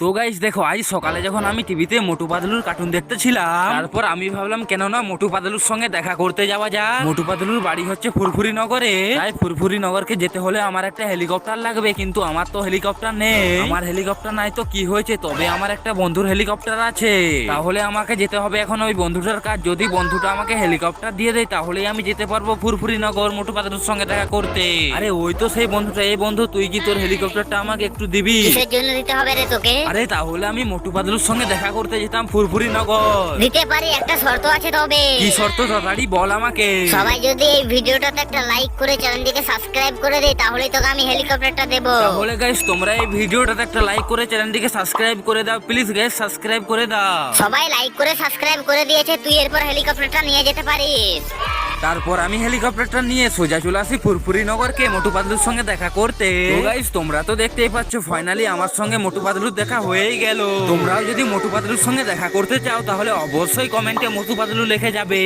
তো গাইস দেখো, আজ সকালে যখন আমি টিভিতে মোটু পাতলুর কার্টুন দেখতেছিলাম, তারপর আমি ভাবলাম কেন না মোটু পাতলুর সঙ্গে দেখা করতে যাওয়া যায়। মোটু পাতলুর বাড়ি হচ্ছে ফুরফুরি নগরে, তাই ফুরফুরি নগরকে যেতে হলে আমার একটা হেলিকপ্টার লাগবে, কিন্তু আমার তো হেলিকপ্টার নেই। আমার হেলিকপ্টার নাই তো কি হয়েছে, তবে আমার একটা বন্ধুর হেলিকপ্টার আছে। তাহলে আমাকে যেতে হবে এখন ওই বন্ধুটার কাজ। যদি বন্ধুটা আমাকে হেলিকপ্টার দিয়ে দেয় তাহলেই আমি যেতে পারবো ফুরফুরি নগর মোটু পাতলুর সঙ্গে দেখা করতে। আরে ওই তো সেই বন্ধুটা। এই বন্ধু, তুই কি তোর হেলিকপ্টারটা আমাকে একটু দিবি? কিসের জন্য দিতে হবে রে তোকে? আরে তাহলে আমি মোটু পাতলুর সঙ্গে দেখা করতে যেতাম ফুরফুরি নগর। দিতে পারি, একটা শর্ত আছে তবে। কি শর্ত? তাড়াতাড়ি বল আমাকে। সবাই যদি এই ভিডিওটাতে একটা লাইক করে চ্যানেলটিকে সাবস্ক্রাইব করে দেয় তাহলে তোকে আমি হেলিকপ্টারটা দেবো। তাহলে গাইস তোমরা এই ভিডিওটাতে একটা লাইক করে চ্যানেলটিকে সাবস্ক্রাইব করে দাও প্লিজ গাইস, সাবস্ক্রাইব করে দাও। সবাই লাইক করে সাবস্ক্রাইব করে দিয়েছে, তুই এরপর হেলিকপ্টারটা নিয়ে যেতে পারিস। তারপর আমি হেলিকপ্টারটা নিয়ে সোজা চলে আসি ফুরফুরি নগরকে মোটু পাতলুর সঙ্গে দেখা করতে। তো গাইস তোমরা তো দেখতেই পাচ্ছ, ফাইনালি আমার সঙ্গে মোটু পাতলুর দেখা হয়েই গেল। তোমরাও যদি মোটু পাতলুর সঙ্গে দেখা করতে চাও তাহলে অবশ্যই কমেন্টে মোটু পাতলু লিখে যাবে।